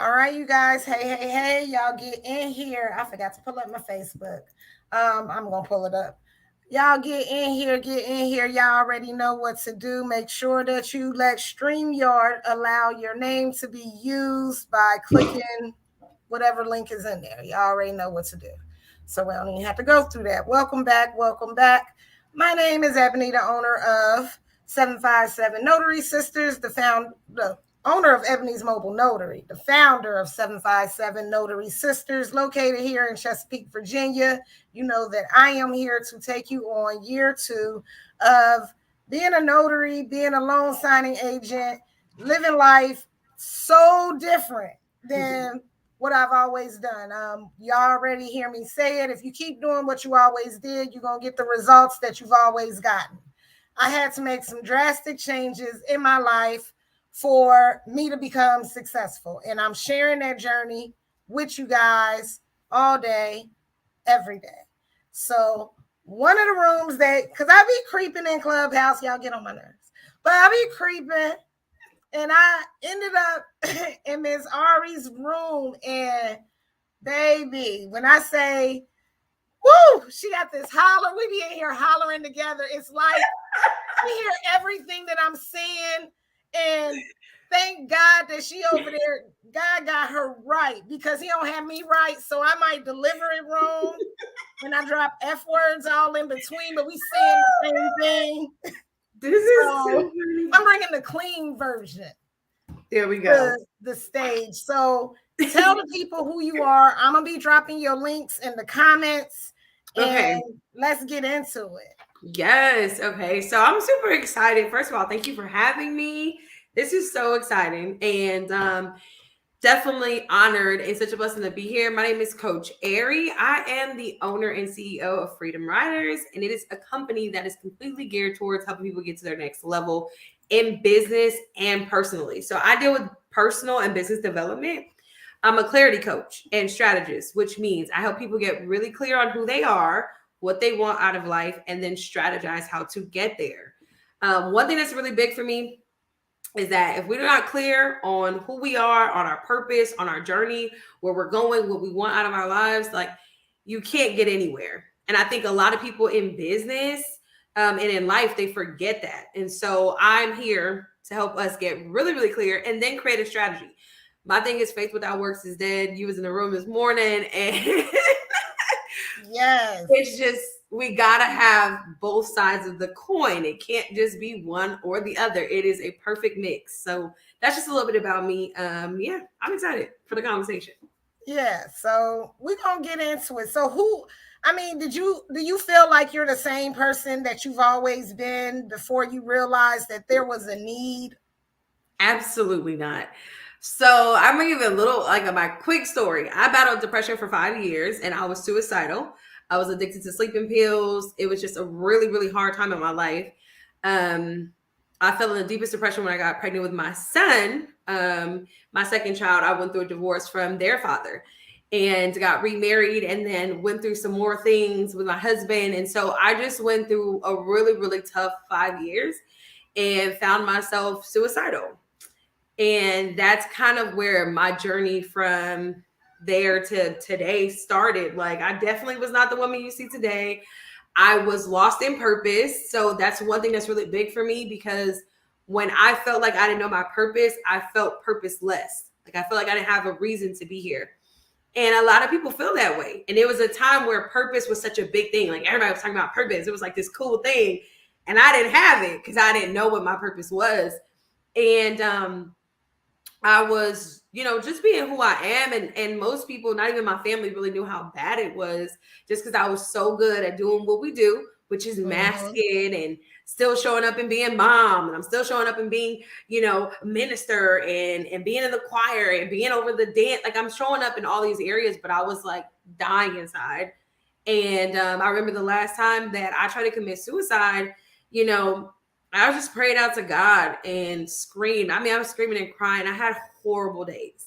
All right, you guys. Hey, y'all get in here. I forgot to pull up my Facebook. I'm gonna pull it up. Y'all get in here, get in here. Y'all already know what to do. Make sure that you let StreamYard allow your name to be used by clicking whatever link is in there. Y'all already know what to do. So we don't even have to go through that. Welcome back. Welcome back. My name is Ebony, the owner of 757 Notary Sisters, the owner of Ebony's Mobile Notary, the founder of 757 Notary Sisters, located here in Chesapeake, Virginia. You know that I am here to take you on year 2 of being a notary, being a loan signing agent, living life so different than what I've always done. Y'all already hear me say it. If you keep doing what you always did, you're going to get the results that you've always gotten. I had to make some drastic changes in my life for me to become successful. And I'm sharing that journey with you guys all day, every day. So one of the rooms because I be creeping in Clubhouse, y'all get on my nerves, but I be creeping, and I ended up in Miss Arie's room, and baby, when I say, woo, she got this holler, we be in here hollering together. It's like we hear everything that I'm saying, and thank God that she over there, God got her right, because he don't have me right, so I might deliver it wrong, and I drop F words all in between, but we saying the same thing. So I'm bringing the clean version. There we go. The stage. So tell the people who you are. I'm gonna be dropping your links in the comments, and let's get into it. Yes. Okay. So I'm super excited. First of all, thank you for having me. This is so exciting, and definitely honored and such a blessing to be here. My name is Coach Arie. I am the owner and CEO of Freedomridahs, and it is a company that is completely geared towards helping people get to their next level in business and personally. So I deal with personal and business development. I'm a clarity coach and strategist, which means I help people get really clear on who they are, what they want out of life, and then strategize how to get there. One thing that's really big for me is that if we're not clear on who we are, on our purpose, on our journey, where we're going, what we want out of our lives, like, you can't get anywhere. And I think a lot of people in business and in life, they forget that. And so I'm here to help us get really, really clear and then create a strategy. My thing is, faith without works is dead. You was in the room this morning, and yes, it's just, we gotta have both sides of the coin. It can't just be one or the other. It is a perfect mix. So that's just a little bit about me. Yeah, I'm excited for the conversation. Yeah, so we're gonna get into it. So do you feel like you're the same person that you've always been before you realized that there was a need? Absolutely not. So I'm gonna give you a little, like, my quick story. I battled depression for 5 years, and I was suicidal. I was addicted to sleeping pills. It was just a really, really hard time in my life. I fell in the deepest depression when I got pregnant with my son. My second child, I went through a divorce from their father and got remarried, and then went through some more things with my husband. And so I just went through a really, really tough 5 years and found myself suicidal. And that's kind of where my journey from there to today started. Like, I definitely was not the woman you see today. I was lost in purpose. So that's one thing that's really big for me, because when I felt like I didn't know my purpose, I felt purposeless. Like, I felt like I didn't have a reason to be here. And a lot of people feel that way. And it was a time where purpose was such a big thing. Like, everybody was talking about purpose. It was like this cool thing. And I didn't have it because I didn't know what my purpose was. And I was, just being who I am. And most people, not even my family, really knew how bad it was, just because I was so good at doing what we do, which is masking and still showing up and being mom. And I'm still showing up and being, minister and being in the choir and being over the dance. Like, I'm showing up in all these areas, but I was like dying inside. And I remember the last time that I tried to commit suicide, I was just praying out to God and screamed. I mean, I was screaming and crying. I had horrible days.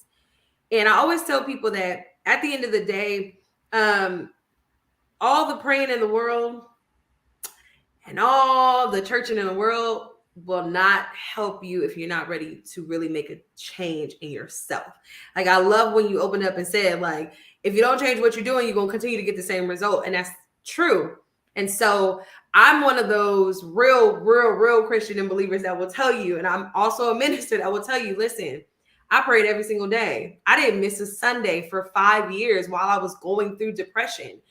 And I always tell people that at the end of the day, all the praying in the world and all the churching in the world will not help you if you're not ready to really make a change in yourself. Like, I love when you opened up and said, like, if you don't change what you're doing, you're going to continue to get the same result. And that's true. And so I'm one of those real Christian and believers that will tell you, and I'm also a minister that will tell you, listen, I prayed every single day. I didn't miss a Sunday for 5 years while I was going through depression.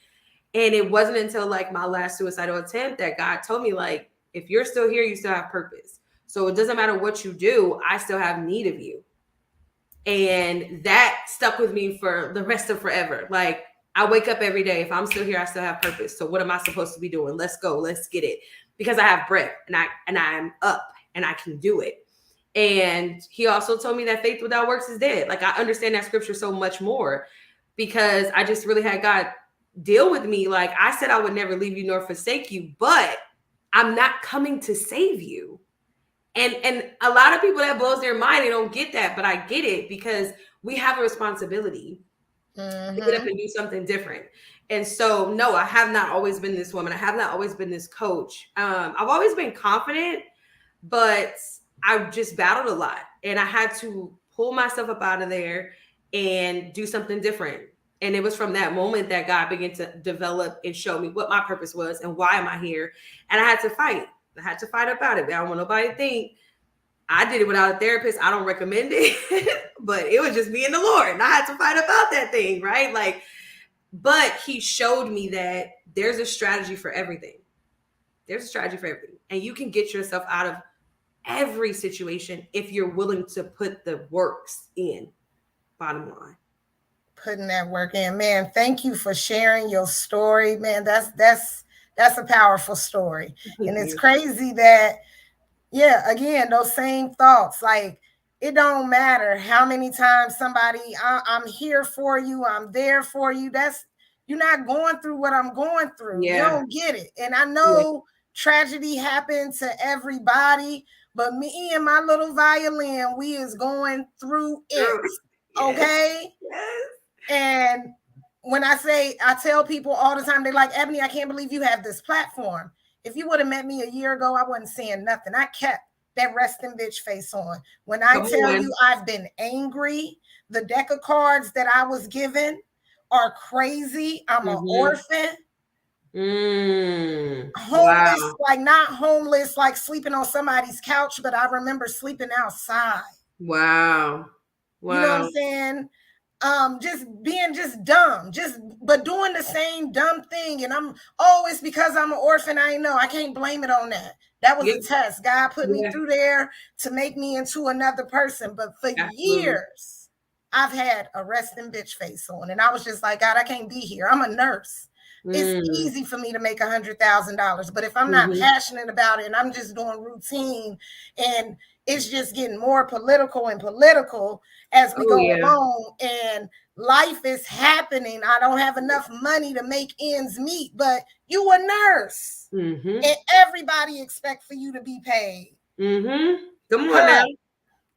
And it wasn't until like my last suicidal attempt that God told me, like, if you're still here, you still have purpose. So it doesn't matter what you do, I still have need of you. And that stuck with me for the rest of forever. Like, I wake up every day. If I'm still here, I still have purpose. So what am I supposed to be doing? Let's go. Let's get it. Because I have breath and I'm up and I can do it. And he also told me that faith without works is dead. Like, I understand that scripture so much more because I just really had God deal with me. Like, I said I would never leave you nor forsake you, but I'm not coming to save you. And a lot of people, that blows their mind. They don't get that, but I get it because we have a responsibility to get up and do something different. And so, no, I have not always been this woman. I have not always been this coach. I've always been confident, but I just battled a lot. And I had to pull myself up out of there and do something different. And it was from that moment that God began to develop and show me what my purpose was and why am I here. And I had to fight. I had to fight about it. I don't want nobody to think I did it without a therapist. I don't recommend it, but it was just me and the Lord. And I had to fight about that thing, right? Like, but he showed me that there's a strategy for everything. There's a strategy for everything. And you can get yourself out of every situation if you're willing to put the works in, bottom line. Putting that work in, man. Thank you for sharing your story, man. That's a powerful story. And it's crazy that, yeah, again, those same thoughts, like, it don't matter how many times somebody, I'm here for you, I'm there for you. That's, you're not going through what I'm going through. Yeah. You don't get it. And I know tragedy happened to everybody, but me and my little violin, we is going through it. Okay. Yes. And when I tell people all the time, they're like, Ebony, I can't believe you have this platform. If you would have met me a year ago, I wasn't saying nothing. I kept that resting bitch face on. When I tell you I've been angry, the deck of cards that I was given are crazy. I'm an orphan. Homeless, like, not homeless, like sleeping on somebody's couch, but I remember sleeping outside. Wow. You know what I'm saying? Just being just dumb, but doing the same dumb thing. And it's because I'm an orphan. I know. I can't blame it on that. That was a test. God put me through there to make me into another person. But for years, I've had a resting bitch face on. And I was just like, God, I can't be here. I'm a nurse. It's easy for me to make $100,000. But if I'm not passionate about it and I'm just doing routine and it's just getting more political and political as we go along, and life is happening. I don't have enough money to make ends meet, but you a nurse and everybody expect for you to be paid. Come on now.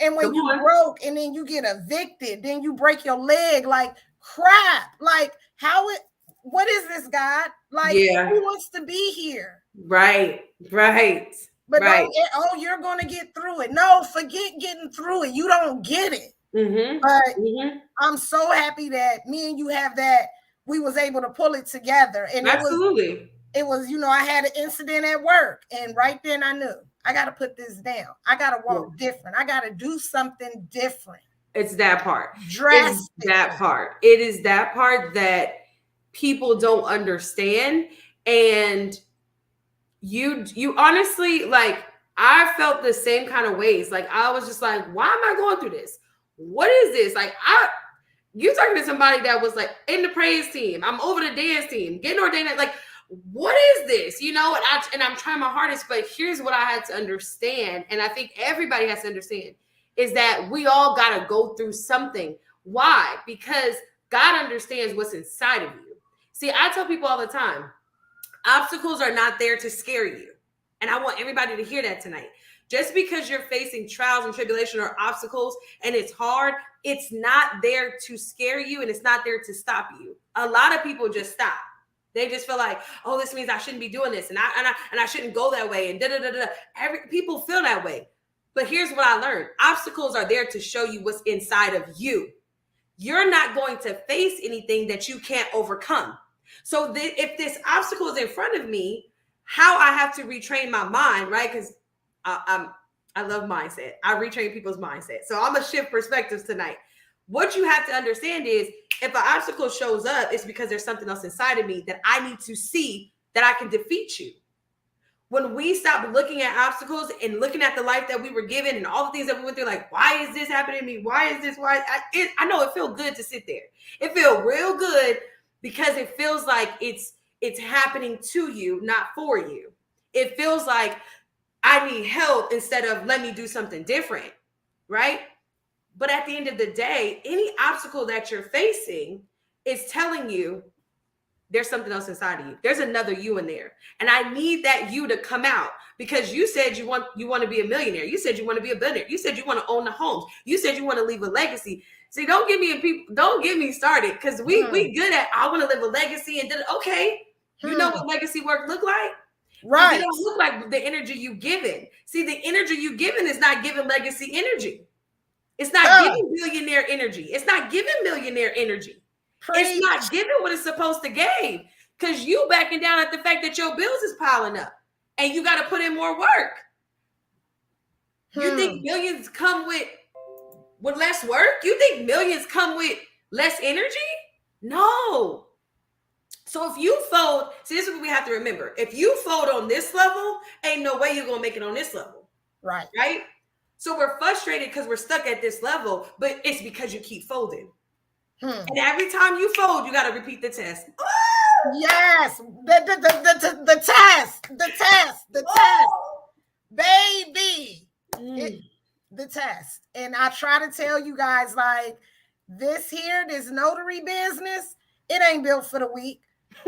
And when you broke and then you get evicted, then you break your leg, like, crap. Like, what is this, God? Like, who wants to be here? Right. But you're going to get through it. No, forget getting through it. You don't get it. But I'm so happy that me and you have that. We was able to pull it together. And it was, I had an incident at work. And right then I knew I got to put this down. I got to walk different. I got to do something different. It's that part. Drastic. It's that part. It is that part that people don't understand. And you honestly, like, I felt the same kind of ways. Like, I was just like, why am I going through this? What is this? Like, you talking to somebody that was like in the praise team. I'm over the dance team, getting ordained. Like, what is this? And I'm trying my hardest, but here's what I had to understand. And I think everybody has to understand is that we all got to go through something. Why? Because God understands what's inside of you. See, I tell people all the time, obstacles are not there to scare you. And I want everybody to hear that tonight. Just because you're facing trials and tribulation or obstacles and it's hard, it's not there to scare you and it's not there to stop you. A lot of people just stop They just feel like, oh, this means I shouldn't be doing this, and I shouldn't go that way, and da da da da. People feel that way. But here's what I learned: obstacles are there to show you what's inside of you. You're not going to face anything that you can't overcome. So if this obstacle is in front of me, how I have to retrain my mind, right? Because I love mindset. I retrain people's mindset. So I'm gonna shift perspectives tonight. What you have to understand is, if an obstacle shows up, it's because there's something else inside of me that I need to see that I can defeat you. When we stop looking at obstacles and looking at the life that we were given and all the things that we went through, like, why is this happening to me? Why is this? I know it feels good to sit there. It feels real good because it feels like it's happening to you, not for you. It feels like I need help instead of let me do something different, right? But at the end of the day, any obstacle that you're facing is telling you there's something else inside of you. There's another you in there. And I need that you to come out, because you said you want to be a millionaire. You said you want to be a billionaire. You said you want to own the homes. You said you want to leave a legacy. See, don't get me started, because we good at, I want to live a legacy, and then, okay, you know what legacy work look like? Right. It don't look like the energy you giving. See, the energy you giving is not giving legacy energy. It's not giving billionaire energy. It's not giving millionaire energy. It's not giving what it's supposed to give, because you backing down at the fact that your bills is piling up and you got to put in more work. You think millions come with less work? You think millions come with less energy? No. So if you fold, see, this is what we have to remember. If you fold on this level, ain't no way you're going to make it on this level. Right. Right? So we're frustrated because we're stuck at this level, but it's because you keep folding. And every time you fold, you got to repeat the test. Yes, the test, baby, the test. And I try to tell you guys, like, this notary business, it ain't built for the weak.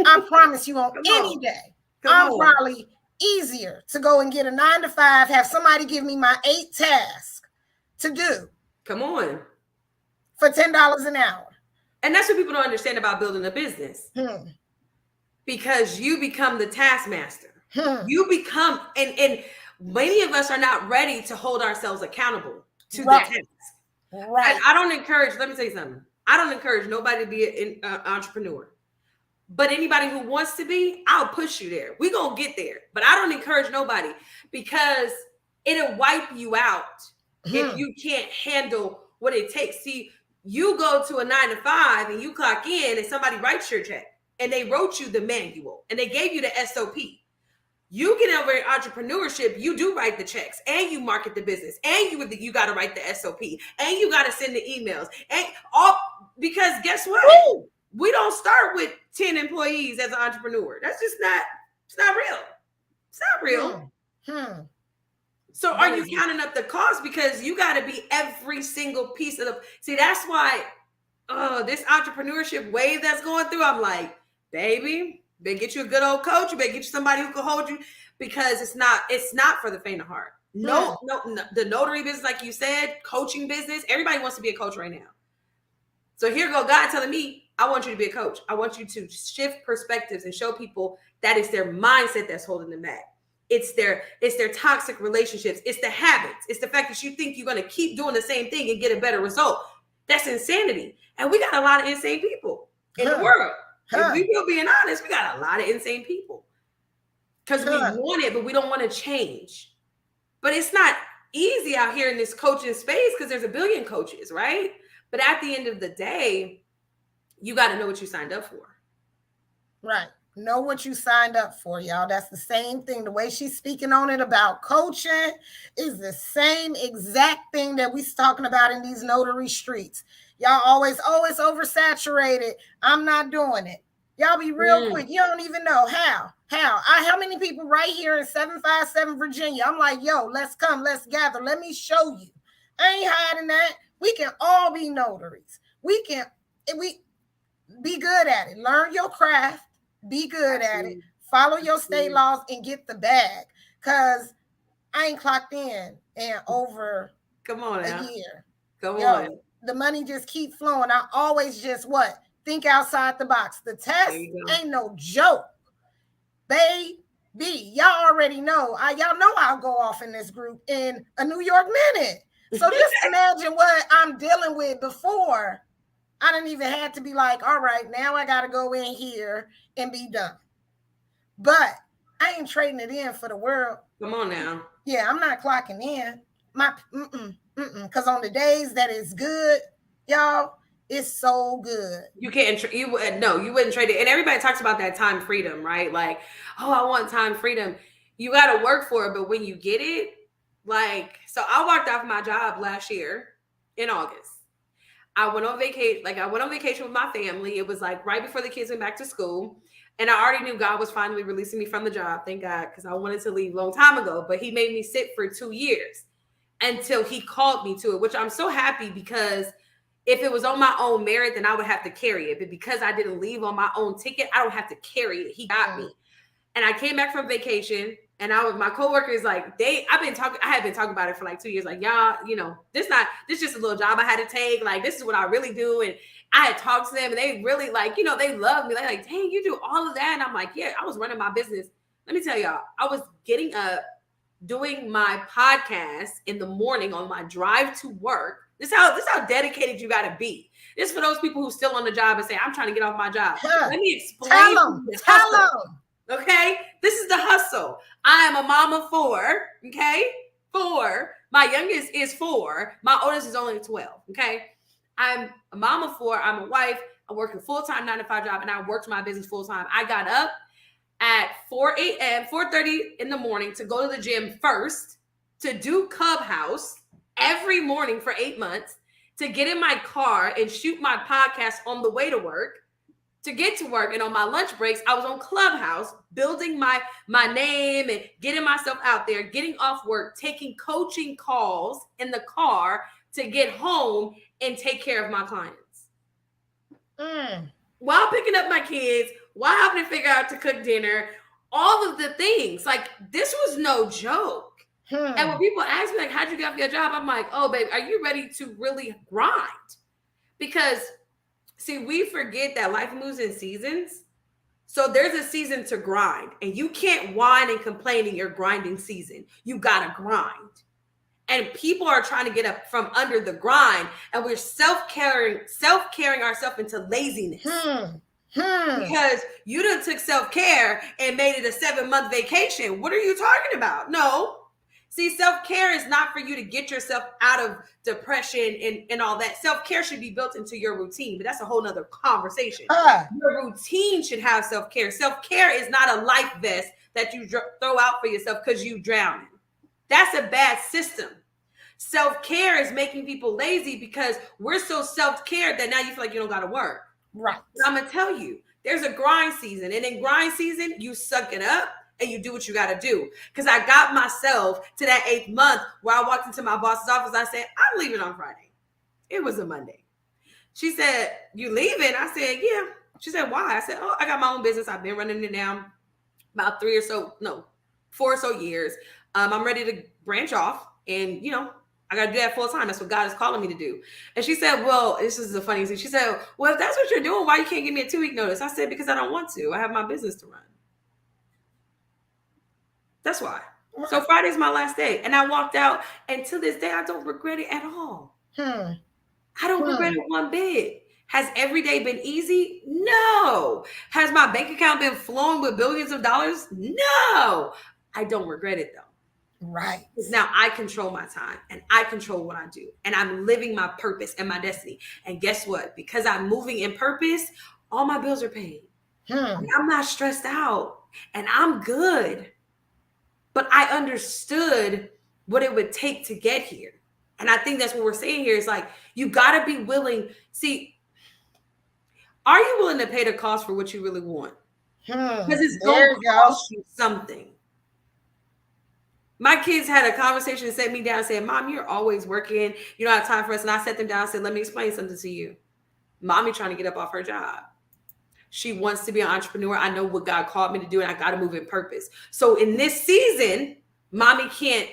I promise you, on any day, probably easier to go and get a 9-to-5, have somebody give me my 8 tasks to do. Come on. For $10 an hour. And that's what people don't understand about building a business. Because you become the taskmaster. You become, and many of us are not ready to hold ourselves accountable to the task. Right. And I don't encourage, let me tell you something. I don't encourage nobody to be an entrepreneur. But anybody who wants to be, I'll push you there. We're going to get there. But I don't encourage nobody, because it'll wipe you out if you can't handle what it takes. See, you go to a 9-to-5 and you clock in and somebody writes your check and they wrote you the manual and they gave you the SOP. You get over in entrepreneurship, you do write the checks and you market the business and you got to write the SOP and you got to send the emails and all, because guess what? Ooh. We don't start with 10 employees as an entrepreneur. That's just it's not real. It's not real. So are you counting up the cost? Because you got to be every single piece of see, that's why this entrepreneurship wave that's going through, I'm like, baby, better get you a good old coach. You better get you somebody who can hold you, because it's not for the faint of heart. No, the notary business, like you said, coaching business, everybody wants to be a coach right now. So here go God telling me, I want you to be a coach. I want you to shift perspectives and show people that it's their mindset that's holding them back. It's their toxic relationships. It's the habits. It's the fact that you think you're going to keep doing the same thing and get a better result. That's insanity. And we got a lot of insane people in the world. If we feel being honest, we got a lot of insane people. Because we want it, but we don't want to change. But it's not easy out here in this coaching space, because there's a billion coaches, right? But at the end of the day, you got to know what you signed up for. Right. Know what you signed up for, y'all. That's the same thing. The way she's speaking on it about coaching is the same exact thing that we're talking about in these notary streets. Y'all always oversaturated. I'm not doing it. Y'all be real quick. You don't even know how. How many people right here in 757 Virginia? I'm like, yo, let's come, let's gather. Let me show you. I ain't hiding that. We can all be notaries. We be good at it. Learn your craft. Be good at it. Follow your state laws and get the bag. Because I ain't clocked in over a year. Come on. The money just keep flowing. I always just Think outside the box. The There test you go. ain't no joke. Baby, y'all already know. Y'all know I'll go off in this group in a New York minute. So just imagine what I'm dealing with before I didn't even have to be like, all right, now I got to go in here and be done. But I ain't trading it in for the world. Come on now. Yeah, I'm not clocking in. Because on the days that it's good, y'all, it's so good. You can't. You wouldn't trade it. And everybody talks about that time freedom, right? Like, oh, I want time freedom. You got to work for it, but when you get it, like, so I walked off my job last year in August. I went on vacation. Like, I went on vacation with my family. It was like right before the kids went back to school, and I already knew God was finally releasing me from the job. Thank God, because I wanted to leave a long time ago. But He made me sit for 2 years until He called me to it, which I'm so happy because if it was on my own merit, then I would have to carry it. But because I didn't leave on my own ticket, I don't have to carry it. He got me. And I came back from vacation, and my coworkers, like, I had been talking about it for like 2 years. Like, y'all, this just a little job I had to take. Like, this is what I really do. And I had talked to them, and they really they love me. They're like, dang, you do all of that. And I'm like, yeah, I was running my business. Let me tell y'all, I was getting up, doing my podcast in the morning on my drive to work. This how dedicated you got to be. This for those people who still on the job and say, I'm trying to get off my job. Let me explain. Tell them. Okay? This is the hustle. I am a mom of 4. Okay? 4. My youngest is 4. My oldest is only 12. Okay? I'm a mom of 4. I'm a wife. I work a full-time 9-to-5 job, and I worked my business full-time. I got up at 4:30 in the morning to go to the gym first, to do Clubhouse every morning for 8 months, to get in my car and shoot my podcast on the way to work, to get to work. And on my lunch breaks, I was on Clubhouse building my name and getting myself out there, getting off work, taking coaching calls in the car to get home and take care of my clients. While picking up my kids, while having to figure out to cook dinner, all of the things. Like, this was no joke. And when people ask me, like, how'd you get off your job? I'm like, oh, babe, are you ready to really grind? Because, see, we forget that life moves in seasons. So there's a season to grind. And you can't whine and complain in your grinding season. You got to grind. And people are trying to get up from under the grind. And we're self-caring ourselves into laziness. Because you done took self-care and made it a 7-month vacation. What are you talking about? No. See, self-care is not for you to get yourself out of depression and all that. Self-care should be built into your routine, but that's a whole nother conversation. Your routine should have self-care. Self-care is not a life vest that you throw out for yourself because you drowning. That's a bad system. Self-care is making people lazy because we're so self-cared that now you feel like you don't got to work. Right. But I'm going to tell you, there's a grind season. And in grind season, you suck it up and you do what you got to do. Because I got myself to that 8th month where I walked into my boss's office. I said, I'm leaving on Friday. It was a Monday. She said, you leaving? I said, yeah. She said, why? I said, oh, I got my own business. I've been running it now about 4 or so years. I'm ready to branch off. And, I got to do that full time. That's what God is calling me to do. And she said, well, this is the funny thing. She said, well, if that's what you're doing, why you can't give me a 2-week notice? I said, because I don't want to. I have my business to run. That's why. So Friday's my last day. And I walked out. And to this day, I don't regret it at all. I don't regret it one bit. Has every day been easy? No. Has my bank account been flowing with billions of dollars? No. I don't regret it, though. Right. Because now I control my time and I control what I do. And I'm living my purpose and my destiny. And guess what? Because I'm moving in purpose, all my bills are paid. I'm not stressed out. And I'm good. But I understood what it would take to get here. And I think that's what we're saying here is like, you got to be willing. See, are you willing to pay the cost for what you really want? Because it's going to cost you something. My kids had a conversation and set me down and said, Mom, you're always working. You don't have time for us. And I sat them down and said, let me explain something to you. Mommy trying to get up off her job. She wants to be an entrepreneur. I know what God called me to do, and I got to move in purpose. So in this season, Mommy can't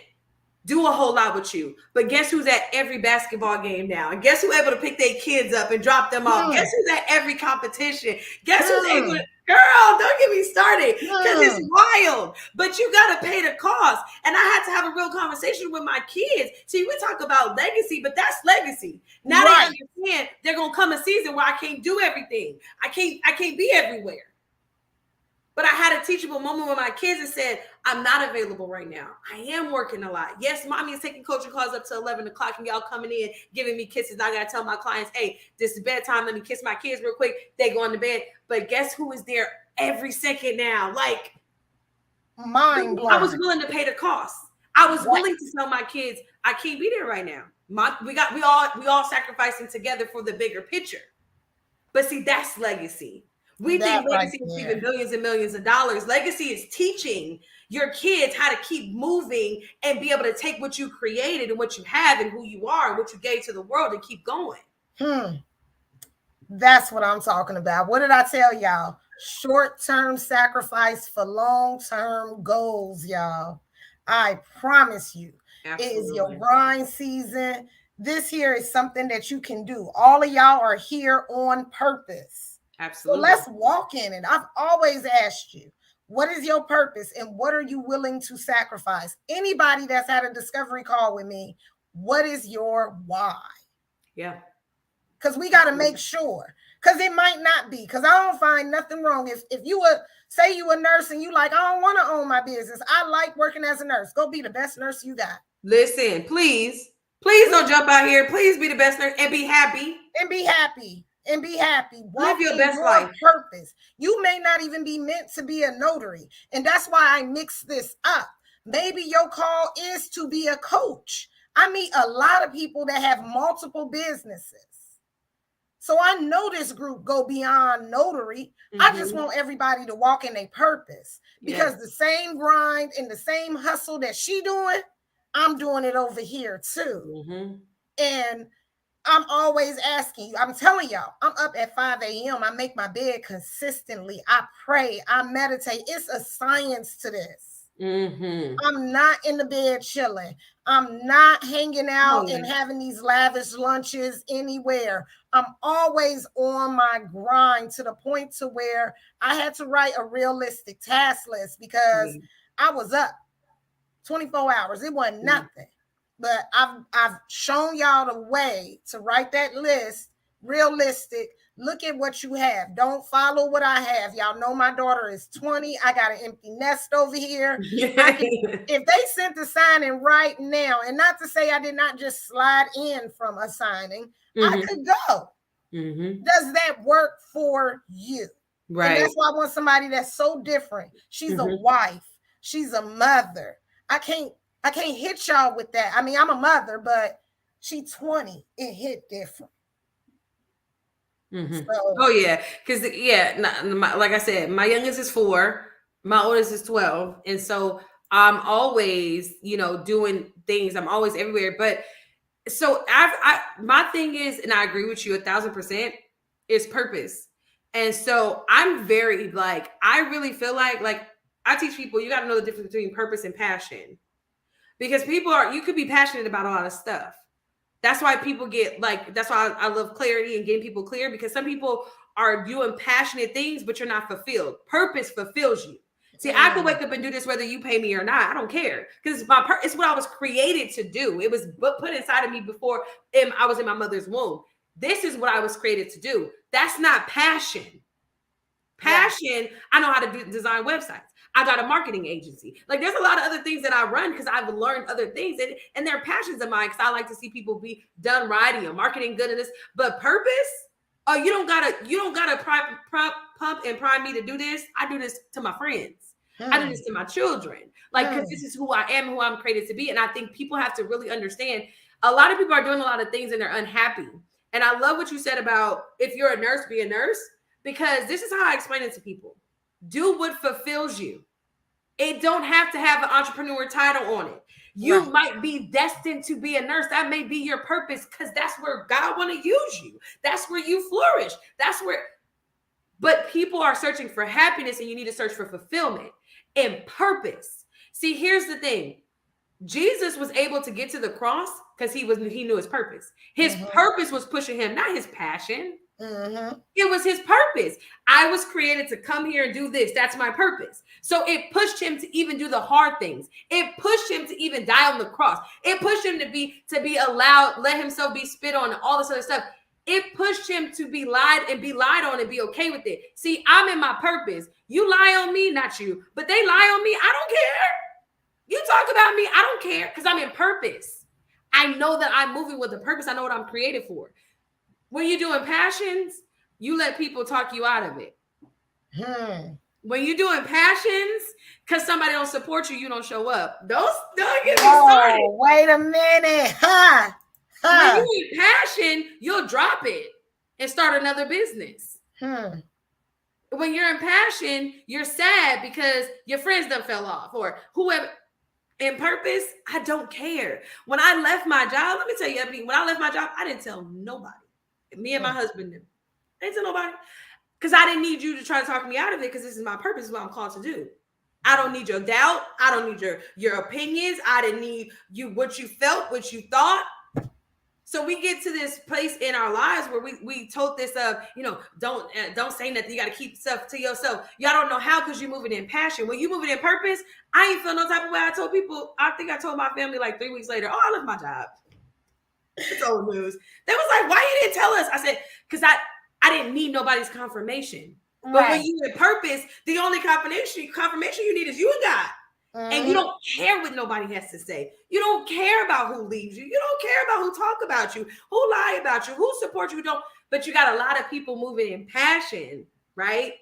do a whole lot with you. But guess who's at every basketball game now? And guess who's able to pick their kids up and drop them off? Guess who's at every competition? Guess who's able to, girl, don't get me started, because it's wild. But you got to pay the cost. And I had to have a real conversation with my kids. See, we talk about legacy, but that's legacy. Now they understand they're going to come a season where I can't do everything. I can't be everywhere. But I had a teachable moment with my kids and said, I'm not available right now. I am working a lot. Yes, mommy is taking coaching calls up to 11 o'clock and y'all coming in, giving me kisses. I got to tell my clients, hey, this is bedtime. Let me kiss my kids real quick. They go into bed. But guess who is there every second now? Like, mind blowing. I was willing to pay the cost. I was willing to tell my kids, I can't be there right now. We all sacrificing together for the bigger picture. But see, that's legacy. We think legacy is even billions and millions of dollars. Legacy is teaching your kids how to keep moving and be able to take what you created and what you have and who you are and what you gave to the world and keep going. That's what I'm talking about. What did I tell y'all? Short-term sacrifice for long-term goals, y'all. I promise you. Absolutely. It is your grind season. This here is something that you can do. All of y'all are here on purpose. Absolutely. So let's walk in it. I've always asked you, what is your purpose and what are you willing to sacrifice? Anybody that's had a discovery call with me, what is your why? Yeah. Because we got to make sure, because it might not be, because I don't find nothing wrong. If you would say you a nurse and you like, I don't want to own my business. I like working as a nurse. Go be the best nurse you got. Listen, please don't jump out here. Please be the best nurse and be happy. And be happy. And be happy. Live your best life. Purpose. You may not even be meant to be a notary. And that's why I mix this up. Maybe your call is to be a coach. I meet a lot of people that have multiple businesses. So I know this group go beyond notary. I just want everybody to walk in their purpose. Because the same grind and the same hustle that she doing, I'm doing it over here too. And I'm always asking you, I'm telling y'all, I'm up at 5 a.m. I make my bed consistently. I pray, I meditate. It's a science to this. I'm not in the bed chilling. I'm not hanging out and having these lavish lunches anywhere. I'm always on my grind to the point to where I had to write a realistic task list because I was up 24 hours. It wasn't nothing. But I've shown y'all the way to write that list, realistic. Look at what you have. Don't follow what I have. Y'all know my daughter is 20. I got an empty nest over here. If they sent the signing right now, and not to say I did not just slide in from a signing, I could go. Does that work for you? Right. And that's why I want somebody that's so different. She's a wife. She's a mother. I can't hit y'all with that. I mean, I'm a mother, but she's 20. It hit different. So, because like I said, my youngest is 4, my oldest is 12, and so I'm always, doing things. I'm always everywhere. But so my thing is, and I agree with you 1,000%, is purpose. And so I'm very I really feel like I teach people, you got to know the difference between purpose and passion. Because you could be passionate about a lot of stuff. That's why people get that's why I love clarity and getting people clear, because some people are doing passionate things, but you're not fulfilled. Purpose fulfills you. See, I could wake up and do this whether you pay me or not. I don't care, because it's what I was created to do. It was put inside of me before I was in my mother's womb. This is what I was created to do. That's not passion. Passion, I know how to design websites. I got a marketing agency. There's a lot of other things that I run because I've learned other things, and they're passions of mine, because I like to see people be done right and marketing good in this. But purpose, you don't gotta pump and prime me to do this. I do this to my friends. I do this to my children, because this is who I am, who I'm created to be. And I think people have to really understand. A lot of people are doing a lot of things and they're unhappy. And I love what you said about, if you're a nurse, be a nurse, because this is how I explain it to people. Do what fulfills you. It don't have to have an entrepreneur title on it. You might be destined to be a nurse. That may be your purpose, because that's where God want to use you. That's where you flourish. But people are searching for happiness, and you need to search for fulfillment and purpose. See, here's the thing. Jesus was able to get to the cross because he knew his purpose. His Mm-hmm. purpose was pushing him, not his passion. Mm-hmm. It was his purpose. I was created to come here and do this. That's my purpose. So it pushed him to even do the hard things. It pushed him to even die on the cross. It pushed him to be allowed, let himself be spit on and all this other stuff. It pushed him to be lied on and be okay with it. See, I'm in my purpose. You lie on me, not you, but they lie on me. I don't care. You talk about me. I don't care because I'm in purpose. I know that I'm moving with a purpose. I know what I'm created for. When you're doing passions, you let people talk you out of it. When you're doing passions, because somebody don't support you, you don't show up. Don't get me started. Wait a minute. When you in passion, you'll drop it and start another business. When you're in passion, you're sad because your friends done fell off or whoever. In purpose, I don't care. When I left my job, let me tell you, Ebony, when I left my job, I didn't tell nobody. Me and my husband knew. I didn't tell nobody. Because I didn't need you to try to talk me out of it because this is my purpose, what I'm called to do. I don't need your doubt. I don't need your opinions. I didn't need what you felt, what you thought. So we get to this place in our lives where we told this don't say nothing. You got to keep stuff to yourself. Y'all don't know how because you're moving in passion. When you moving in purpose, I ain't feel no type of way. I told people, I think I told my family like 3 weeks later, I left my job. It's old news. They was like, why you didn't tell us? I said, because I didn't need nobody's confirmation. Right. But when you in purpose, the only confirmation you need is you and God. And you don't care what nobody has to say. You don't care about who leaves you. You don't care about who talk about you, who lie about you, who support you, don't. But you got a lot of people moving in passion, right?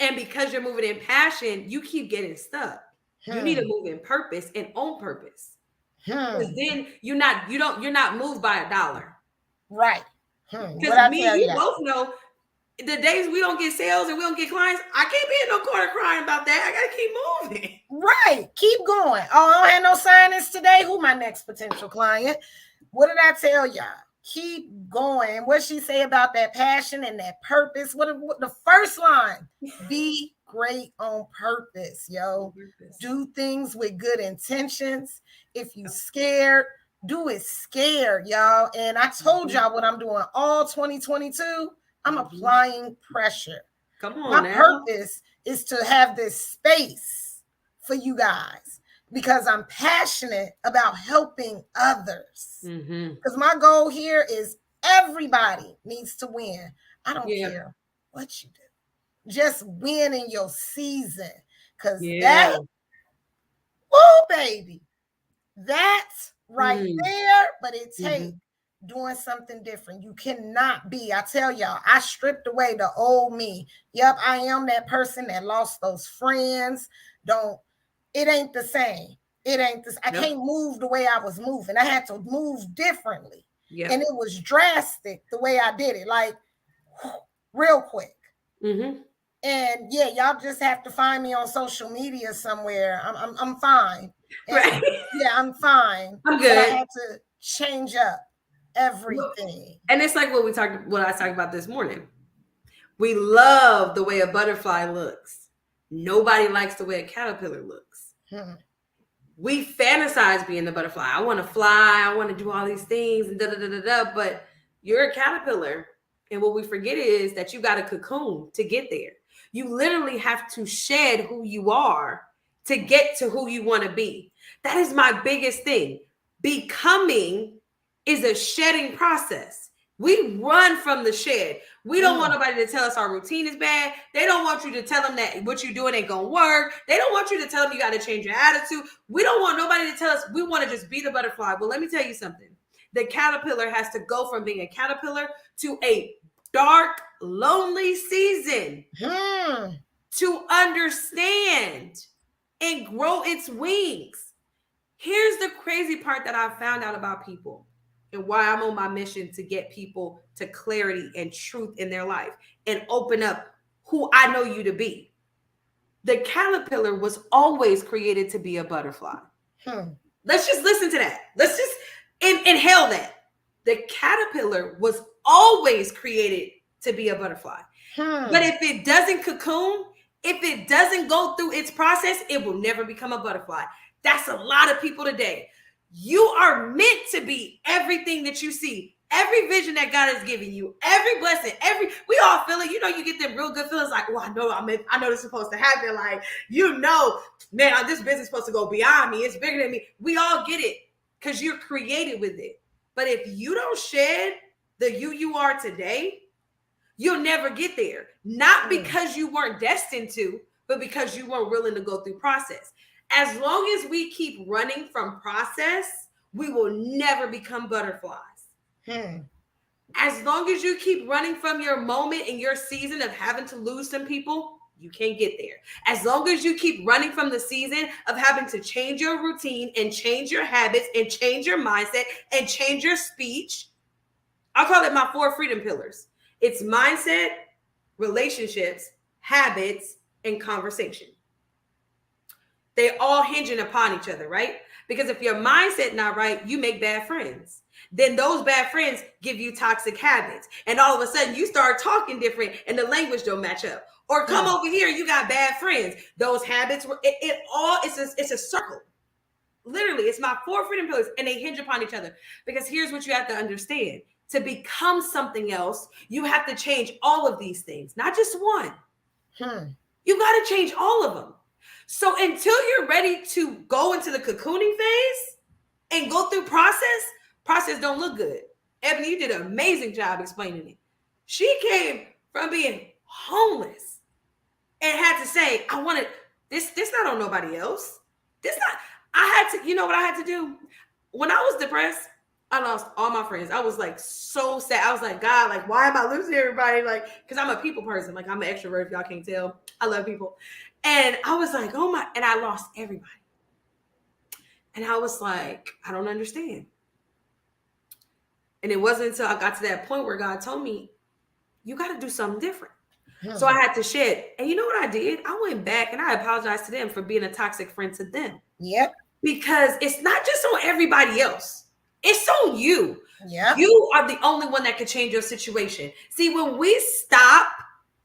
And because you're moving in passion, you keep getting stuck. You need to move in purpose and own purpose. Because then you're not moved by $1. Right. Because me and you both know the days we don't get sales and we don't get clients, I can't be in no corner crying about that. I gotta keep moving. Right. Keep going. Oh, I don't have no signings today. Who my next potential client? What did I tell y'all? Keep going. What she say about that passion and that purpose? What the first line? Be great on purpose, yo. Do things with good intentions. If you scared, do it scared, y'all. And I told y'all what I'm doing all 2022. I'm applying pressure. Come on. My purpose is to have this space for you guys because I'm passionate about helping others. Because my goal here is everybody needs to win. I don't care what you do. Just win in your season. Because that, baby, that's right there. But it takes doing something different. You cannot be. I tell y'all, I stripped away the old me. Yep, I am that person that lost those friends. It ain't the same. I can't move the way I was moving. I had to move differently. And it was drastic the way I did it, like real quick. And y'all just have to find me on social media somewhere. I'm fine. And, I'm fine. I'm good. But I had to change up everything. And it's like what I talked about this morning. We love the way a butterfly looks. Nobody likes the way a caterpillar looks. We fantasize being the butterfly. I want to fly. I want to do all these things and but you're a caterpillar. And what we forget is that you got a cocoon to get there. You literally have to shed who you are to get to who you want to be. That is my biggest thing. Becoming is a shedding process. We run from the shed. We don't want nobody to tell us our routine is bad. They don't want you to tell them that what you're doing ain't gonna work. They don't want you to tell them you got to change your attitude. We don't want nobody to tell us we want to just be the butterfly. Well, let me tell you something. The caterpillar has to go from being a caterpillar to a dark, lonely season to understand and grow its wings. Here's the crazy part that I found out about people. And why I'm on my mission to get people to clarity and truth in their life and open up who I know you to be. The caterpillar was always created to be a butterfly. Let's just listen to that. Let's just inhale that. The caterpillar was always created to be a butterfly. But if it doesn't cocoon, if it doesn't go through its process, it will never become a butterfly. That's a lot of people today. You are meant to be everything that you see, every vision that God has given you, every blessing, we all feel it. You know, you get them real good feelings like, well, I know this is supposed to happen. Like, you know, man, this business is supposed to go beyond me. It's bigger than me. We all get it because you're created with it. But if you don't shed the you are today, you'll never get there. Not because you weren't destined to, but because you weren't willing to go through process. As long as we keep running from process, we will never become butterflies. As long as you keep running from your moment and your season of having to lose some people, you can't get there. As long as you keep running from the season of having to change your routine and change your habits and change your mindset and change your speech, I'll call it my 4 freedom pillars. It's mindset, relationships, habits, and conversation. They all hinging upon each other, right? Because if your mindset not right, you make bad friends. Then those bad friends give you toxic habits. And all of a sudden you start talking different and the language don't match up. Or come over here, you got bad friends. Those habits, it's a circle. Literally, it's my 4 freedom pillars and they hinge upon each other. Because here's what you have to understand. To become something else, you have to change all of these things, not just one. You got to change all of them. So until you're ready to go into the cocooning phase and go through process don't look good. Ebony, you did an amazing job explaining it. She came from being homeless and had to say, I wanted this not on nobody else. I had to, you know what I had to do? When I was depressed, I lost all my friends. I was like so sad. I was like, God, like, why am I losing everybody? Like, because I'm a people person. Like, I'm an extrovert, if y'all can't tell. I love people. And I was like, oh my, and I lost everybody. And I was like, I don't understand. And it wasn't until I got to that point where God told me, you got to do something different. So I had to shed. And you know what I did? I went back and I apologized to them for being a toxic friend to them. Yep. Because it's not just on everybody else. It's on you. Yeah. You are the only one that can change your situation. See, when we stop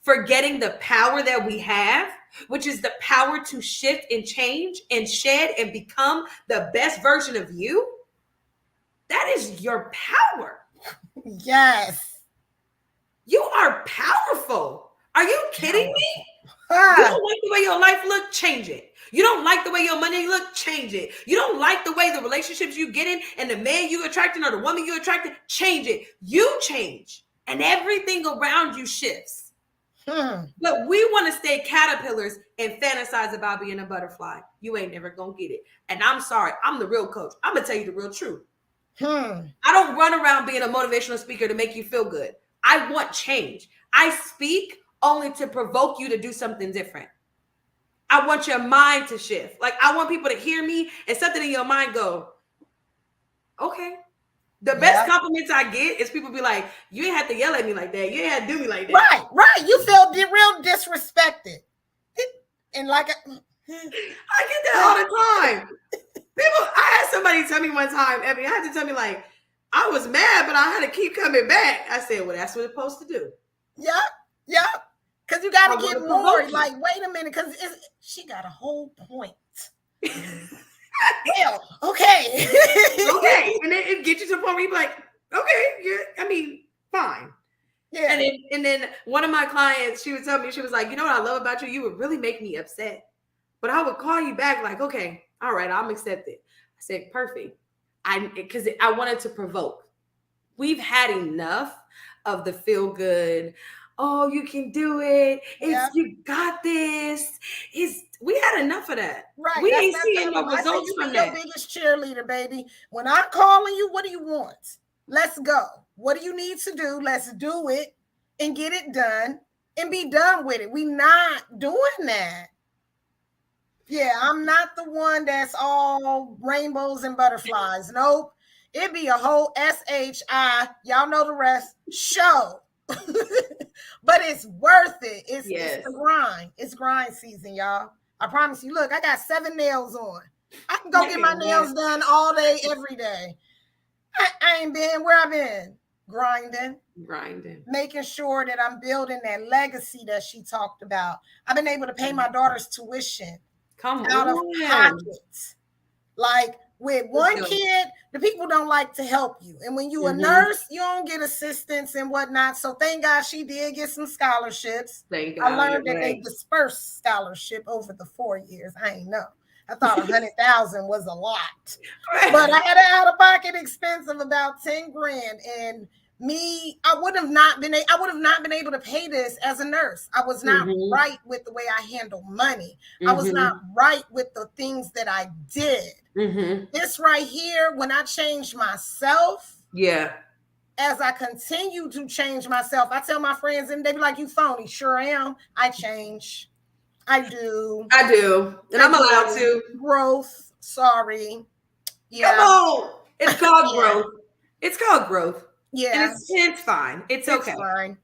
forgetting the power that we have, which is the power to shift and change and shed and become the best version of you, that is your power. Yes. You are powerful. Are you kidding me? You don't like the way your life look? Change it. You don't like the way your money look? Change it. You don't like the way the relationships you get in and the man you attracting or the woman you attracting? Change it. You change. And everything around you shifts. But we want to stay caterpillars and fantasize about being a butterfly. You ain't never going to get it. And I'm sorry. I'm the real coach. I'm going to tell you the real truth. I don't run around being a motivational speaker to make you feel good. I want change. I speak only to provoke you to do something different. I want your mind to shift. Like, I want people to hear me and something in your mind go, okay. The best compliments I get is people be like, you ain't have to yell at me like that. You ain't have to do me like that. Right. You feel real disrespected. And like, I get that all the time. I had somebody tell me one time, Ebony, I had to tell me like, I was mad, but I had to keep coming back. I said, well, that's what it's supposed to do. Yep. Because you got to get more. Like, wait a minute, because she got a whole point. Well, okay. Okay. And then it gets you to the point where you be like, okay, yeah, I mean, fine. Yeah. And then one of my clients, she would tell me, she was like, you know what I love about you? You would really make me upset. But I would call you back like, okay, all right, I'm accepted. I said, perfect. Because I wanted to provoke. We've had enough of the feel good. Oh, you can do it. You got this. We had enough of that. Right. We ain't seeing no results from that. You're your biggest cheerleader, baby. When I'm calling you, what do you want? Let's go. What do you need to do? Let's do it and get it done and be done with it. We not doing that. Yeah, I'm not the one that's all rainbows and butterflies. Nope. It'd be a whole SHI, y'all know the rest, show. But it's worth it. It's the grind. It's grind season, y'all. I promise you. Look, I got 7 nails on. I can go get my nails done all day, every day. I ain't been where I've been. Grinding. Making sure that I'm building that legacy that she talked about. I've been able to pay my daughter's tuition. Come out on. of pocket. Like with Let's one go. kid, the people don't like to help you. And when you a Mm-hmm. nurse, you don't get assistance and whatnot. So thank God she did get some scholarships. Thank I God. You're learned that they right. dispersed scholarship over the 4 years. I ain't know. I thought 100,000 was a lot. But I Right. had an out-of-pocket expense of about 10 grand. And me, I would have not been able to pay this as a nurse. I was not Mm-hmm. right with the way I handle money. I was not Mm-hmm. right with the things that I did. Mm-hmm. This right here, when I changed myself, Yeah. as I continue to change myself, I tell my friends and they be like, "You phony." Sure I am. I change. I do. I do. And I I'm allowed do. to. Growth. Sorry. Come Yeah. on. It's called Yeah. growth. It's called growth. And Yeah. it's fine. It's It's okay. fine.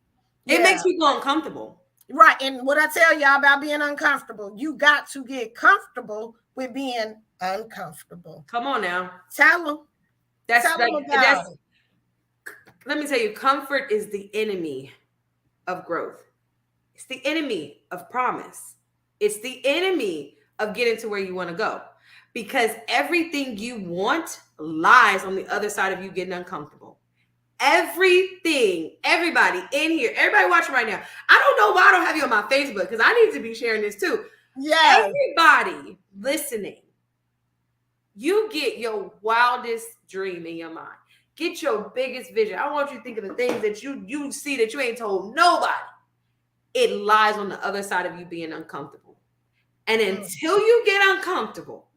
It Yeah. makes people uncomfortable. Right. And what I tell y'all about being uncomfortable, you got to get comfortable with being uncomfortable. Come on now. Tell them. That's Tell like them about that's it. let me tell you, comfort is the enemy of growth. It's the enemy of promise. It's the enemy of getting to where you want to go. Because everything you want lies on the other side of you getting uncomfortable. Everything, everybody in here, everybody watching right now. I don't know why I don't have you on my Facebook because I need to be sharing this too. Yes. Everybody listening, you get your wildest dream in your mind. Get your biggest vision. I want you to think of the things that you see that you ain't told nobody. It lies on the other side of you being uncomfortable. And until you get uncomfortable,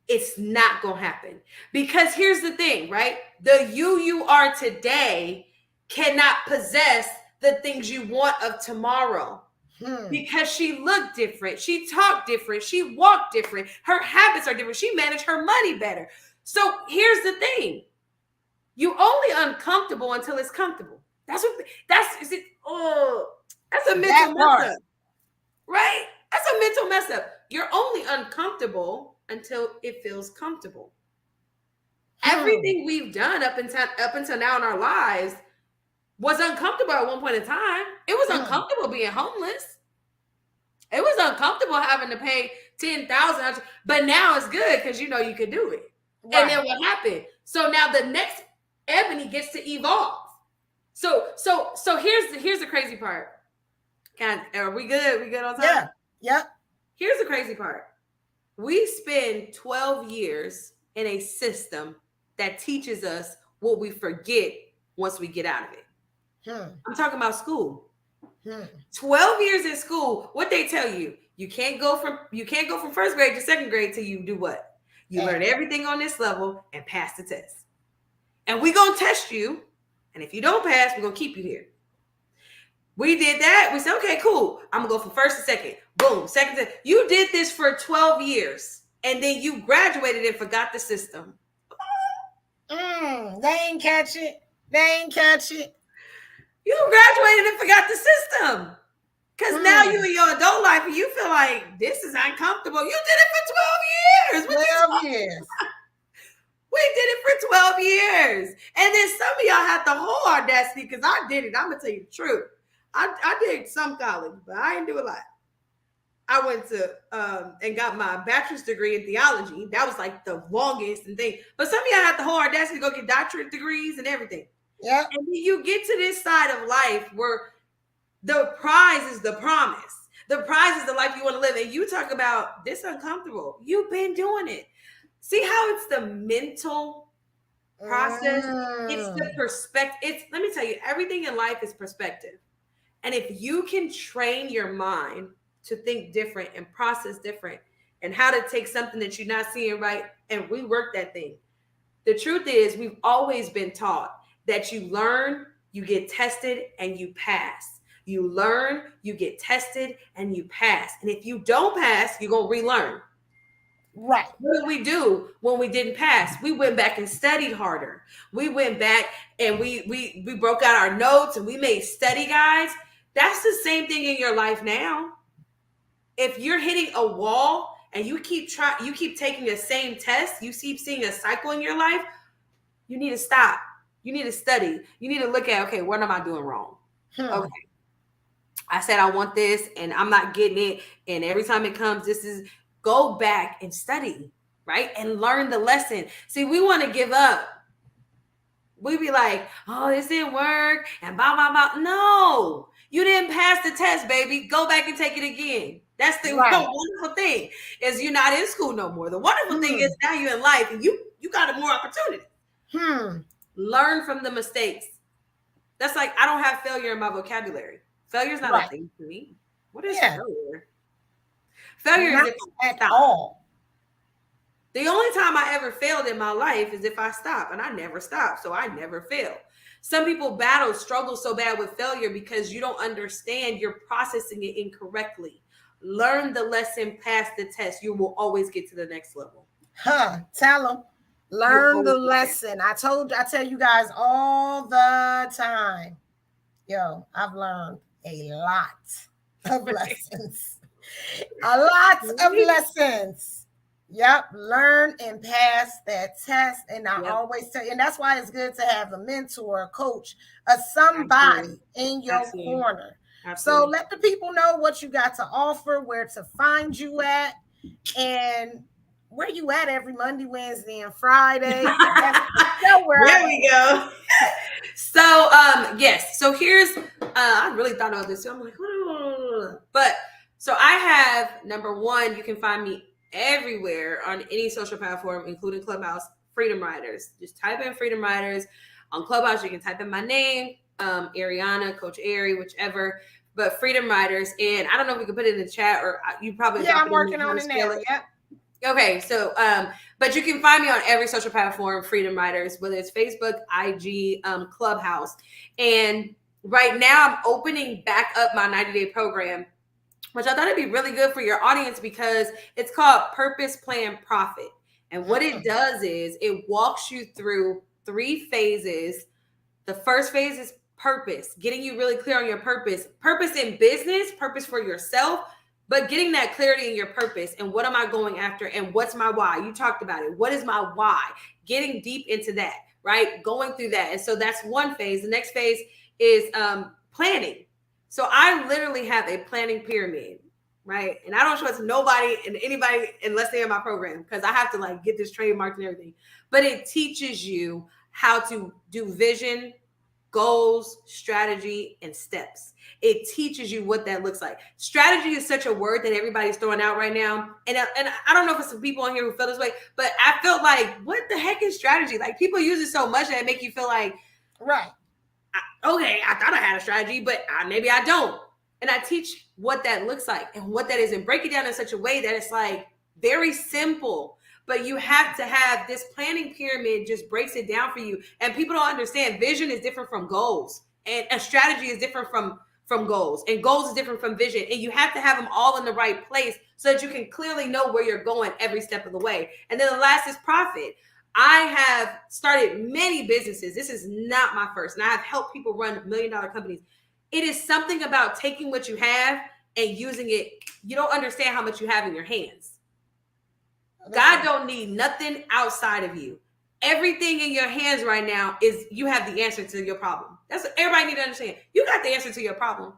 it's not going to happen. Because here's the thing, right? The you are today cannot possess the things you want of tomorrow. Because she looked different, she talked different, she walked different, her habits are different, she managed her money better. So here's the thing: you only uncomfortable until it's comfortable. That's a mental mess up, right? That's a mental mess up. You're only uncomfortable until it feels comfortable. Everything we've done up until now in our lives was uncomfortable at one point in time. It was uncomfortable being homeless. It was uncomfortable having to pay 10,000, but now it's good because you know you can do it. Right. And then what happened? So now the next Ebony gets to evolve. So here's the crazy part. Are we good? We good on time? Yeah. Yep. Here's the crazy part. We spend 12 years in a system that teaches us what we forget once we get out of it. I'm talking about school. 12 years in school, what they tell you, you can't go from first grade to second grade till you do what? You learn everything on this level and pass the test. And we're going to test you. And if you don't pass, we're going to keep you here. We did that. We said, okay, cool. I'm going to go from first to second. Boom. Second to, you did this for 12 years. And then you graduated and forgot the system. They ain't catch it. You graduated and forgot the system. Because now you in your adult life and you feel like this is uncomfortable. You did it for 12 years. 12 years. We did it for 12 years. And then some of y'all had the whole audacity, because I did it. I'm going to tell you the truth. I did some college, but I didn't do a lot. I went to and got my bachelor's degree in theology. That was like the longest and thing. But some of y'all had the whole audacity to go get doctorate degrees and everything. Yeah. And then you get to this side of life where the prize is the promise. The prize is the life you want to live. And you talk about this uncomfortable. You've been doing it. See how it's the mental process? It's the perspective. Let me tell you, everything in life is perspective. And if you can train your mind to think different and process different and how to take something that you're not seeing right and rework that thing. The truth is, we've always been taught that you learn, you get tested, and you pass. You learn, you get tested, and you pass. And if you don't pass, you're going to relearn. Right. What did we do when we didn't pass? We went back and studied harder. We went back and we broke out our notes and we made study guides. That's the same thing in your life now. If you're hitting a wall and you keep taking the same test, you keep seeing a cycle in your life, you need to stop. You need to study. You need to look at, okay, what am I doing wrong? Okay. I said I want this and I'm not getting it. And every time it comes, go back and study, right? And learn the lesson. See, we want to give up. We be like, oh, this didn't work, and blah, blah, blah. No, you didn't pass the test, baby. Go back and take it again. That's the Right. wonderful thing, is you're not in school no more. The wonderful thing Hmm. is now you're in life and you got more opportunity. Hmm. Learn from the mistakes. That's like, I don't have failure in my vocabulary. Failure is not a Right. thing for me. What is Yeah. failure? Failure is Not if I at stop. all. The only time I ever failed in my life is if I stop, and I never stopped, so I never fail. Some people struggle so bad with failure because you don't understand, you're processing it incorrectly. Learn the lesson, pass the test. You will always get to the next level. Huh. Tell them. You'll Learn the always get there. lesson. I tell you guys all the time. Yo, I've learned a lot of lessons. A lot of lessons. Yep. Learn and pass that test. And I Yep. always tell you, and that's why it's good to have a mentor, a coach, somebody Absolutely. in your Absolutely. corner. Absolutely. So let the people know what you got to offer, where to find you at, and where you at every Monday, Wednesday, and Friday. There we go. So yes, so here's I really thought about this too. I'm like, but so I have, number one, you can find me everywhere on any social platform, including Clubhouse, Freedomridahs. Just type in Freedomridahs. On Clubhouse, you can type in my name, Ariana, Coach Arie, whichever. But Freedomridahs, and I don't know if we can put it in the chat, or you probably Yeah, I'm working on it now. Yep. Okay, so but you can find me on every social platform, Freedomridahs, whether it's Facebook, IG, Clubhouse. And right now I'm opening back up my 90-day program, which I thought it'd be really good for your audience because it's called Purpose Plan Profit. And what it does is it walks you through 3 phases. The first phase is purpose, getting you really clear on your purpose. Purpose in business, purpose for yourself, but getting that clarity in your purpose and what am I going after and what's my why? You talked about it. What is my why? Getting deep into that, right? Going through that. And so that's one phase. The next phase is planning. So I literally have a planning pyramid, right? And I don't trust nobody and anybody unless they're in my program because I have to like get this trademarked and everything. But it teaches you how to do vision, goals, strategy, and steps. It teaches you what that looks like. Strategy is such a word that everybody's throwing out right now. And I don't know if it's some people on here who feel this way, but I felt like, what the heck is strategy? Like people use it so much that it make you feel like, right. Okay, I thought I had a strategy, but maybe I don't. And I teach what that looks like and what that is and break it down in such a way that it's like very simple. But you have to have this planning pyramid just breaks it down for you. And people don't understand vision is different from goals. And a strategy is different from goals. And goals is different from vision. And you have to have them all in the right place so that you can clearly know where you're going every step of the way. And then the last is profit. I have started many businesses. This is not my first. And I have helped people run $1 million companies. It is something about taking what you have and using it. You don't understand how much you have in your hands. God don't need nothing outside of you. Everything in your hands right now is you have the answer to your problem. That's what everybody need to understand. You got the answer to your problem.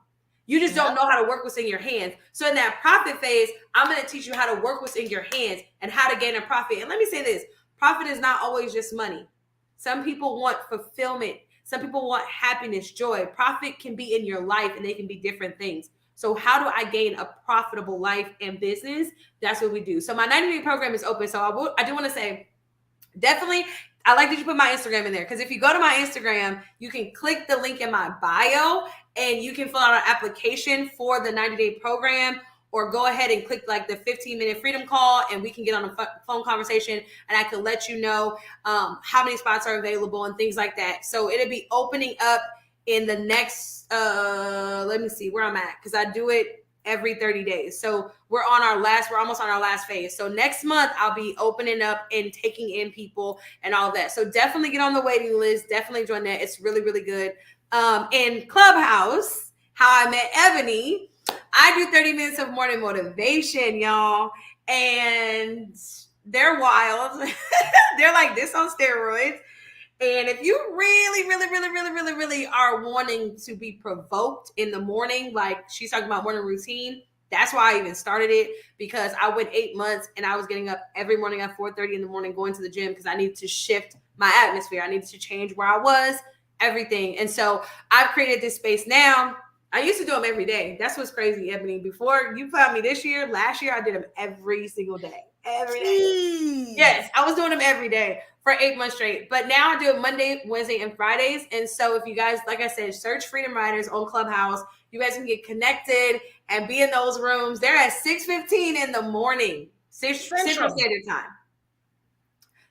You just don't know how to work what's in your hands. So in that profit phase, I'm going to teach you how to work what's in your hands and how to gain a profit. And let me say this, profit is not always just money. Some people want fulfillment. Some people want happiness, joy. Profit can be in your life and they can be different things. So how do I gain a profitable life and business? That's what we do. So my 90-day program is open. So I do want to say, definitely, I like that you put my Instagram in there because if you go to my Instagram, you can click the link in my bio and you can fill out an application for the 90-day program, or go ahead and click like the 15-minute freedom call and we can get on a phone conversation and I can let you know how many spots are available and things like that. So it'll be opening up in the next, let me see where I'm at, because I do it every 30 days. So we're almost on our last phase. So next month I'll be opening up and taking in people and all that. So definitely get on the waiting list. Definitely join that. It's really, really good. In Clubhouse, how I met Ebony, I do 30 minutes of morning motivation, y'all. And they're wild. They're like this on steroids. And if you really are wanting to be provoked in the morning, like she's talking about morning routine, That's why I even started it, because I went 8 months and I was getting up every morning at 4:30 in the morning, going to the gym because I needed to shift my atmosphere. I needed to change where I was, everything. And so I've created this space now. I used to do them every day. That's what's crazy, Ebony. Before you found me this year, last year, I did them every single day. Every day. Jeez. Yes, I was doing them every day for 8 months straight. But now I do it Monday, Wednesday, and Fridays. And so if you guys, like I said, search Freedom Riders on Clubhouse, you guys can get connected and be in those rooms. They're at 6:15 in the morning, Central Standard Time.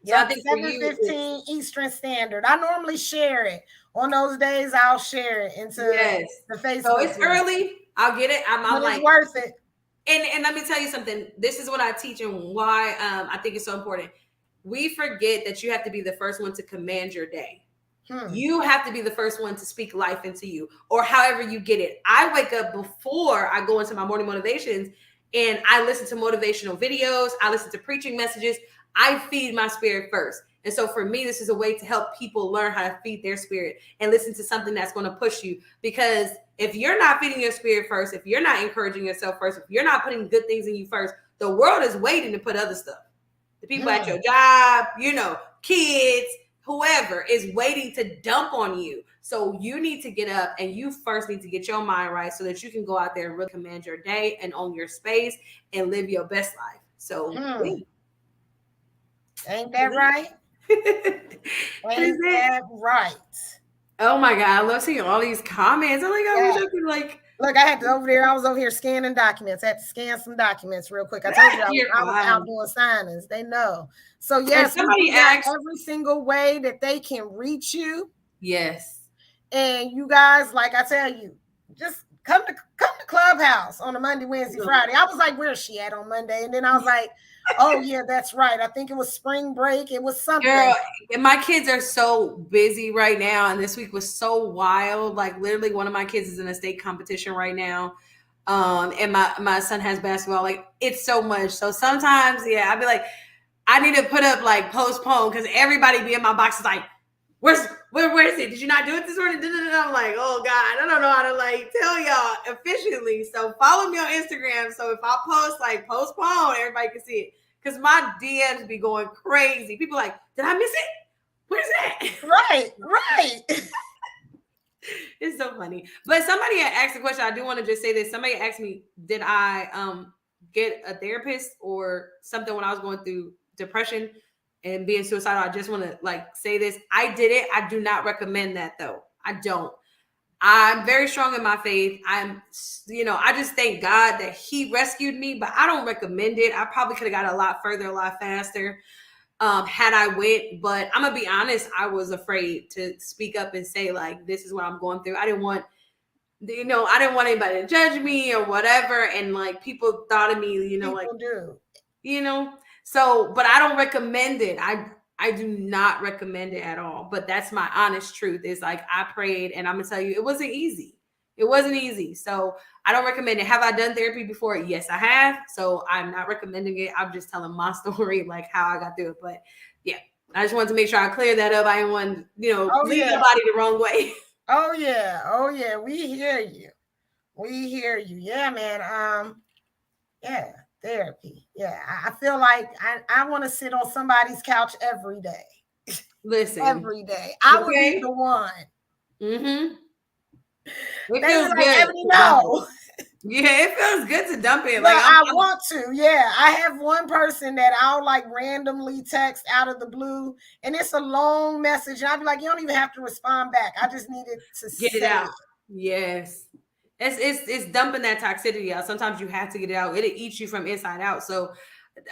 So I think 7:15 Eastern Standard. I normally share it. On those days, I'll share it into the Facebook. So it's early. I'll get it. I'm but like, it's worth it. And let me tell you something. This is what I teach and why I think it's so important. We forget that you have to be the first one to command your day. You have to be the first one to speak life into you, or however you get it. I wake up before I go into my morning motivations, and I listen to motivational videos. I listen to preaching messages. I feed my spirit first. And so for me, this is a way to help people learn how to feed their spirit and listen to something that's going to push you. Because if you're not feeding your spirit first, if you're not encouraging yourself first, if you're not putting good things in you first, the world is waiting to put other stuff. The people at your job, kids, whoever is waiting to dump on you. So you need to get up, and you first need to get your mind right so that you can go out there and really command your day and own your space and live your best life. So ain't that right? Ain't that right? Oh my God, I love seeing all these comments. I'm like, I wish I could Look, I was over here scanning documents. I had to scan some documents real quick. I told you I was out doing signings. They know. So yes, somebody asked every single way that they can reach you. Yes. And you guys, like I tell you, just come to Clubhouse on a Monday, Wednesday, Friday. I was like, where's she at on Monday? And then I was like, oh yeah, that's right. I think it was spring break. It was something. Girl, and my kids are so busy right now, and this week was so wild. Like literally, one of my kids is in a state competition right now, and my son has basketball. Like it's so much. So sometimes, I'd be like, I need to put up like postpone, because everybody be in my box is like, where is it? Did you not do it this morning? I'm like, oh God, I don't know how to tell y'all efficiently. So follow me on Instagram. So if I post postpone, everybody can see it. Because my DMs be going crazy. People like, did I miss it? Where's that? Right. It's so funny. But somebody had asked a question. I do want to just say this. Somebody asked me, did I get a therapist or something when I was going through depression and being suicidal? I just want to say this. I did it. I do not recommend that though. I don't. I'm very strong in my faith. I just thank God that he rescued me, but I don't recommend it. I probably could have got a lot further, a lot faster had I went. But I'm going to be honest, I was afraid to speak up and say, this is what I'm going through. I didn't want anybody to judge me or whatever. And people thought of me, so, but I don't recommend it. I do not recommend it at all. But that's my honest truth. Is I prayed, and I'm gonna tell you, it wasn't easy. It wasn't easy. So I don't recommend it. Have I done therapy before? Yes, I have. So I'm not recommending it. I'm just telling my story, how I got through it. But yeah, I just wanted to make sure I cleared that up. I didn't want lead somebody the wrong way. Oh yeah. We hear you. Yeah, man. Yeah. Therapy. Yeah, I feel like I want to sit on somebody's couch every day. Listen, every day. I would be the one. Mm-hmm. It feels good. No. Yeah, it feels good to dump it. I want to. Yeah, I have one person that I'll randomly text out of the blue, and it's a long message, and I'll be like, you don't even have to respond back. I just needed to get it out. Yes. It's dumping that toxicity out. Sometimes you have to get it out. It'll eat you from inside out. So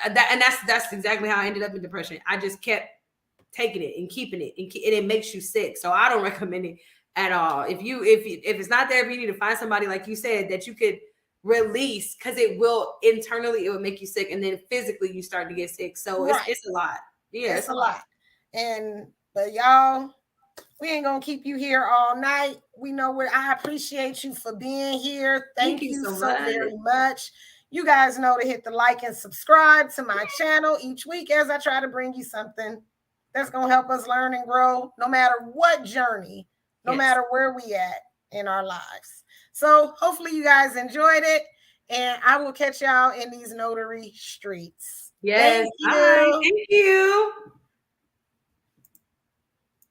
that's exactly how I ended up in depression. I just kept taking it and keeping it, and it makes you sick. So I don't recommend it at all. If it's not therapy, you need to find somebody, like you said, that you could release, because it will make you sick, and then physically you start to get sick. So it's a lot. Yeah, it's a lot. But y'all, we ain't gonna keep you here all night. We know I appreciate you for being here. Thank you so very much. You guys know to hit the like and subscribe to my channel each week as I try to bring you something that's gonna help us learn and grow, no matter what journey, no matter where we at in our lives. So hopefully you guys enjoyed it. And I will catch y'all in these notary streets. Yes. Thank All right. you. Thank you.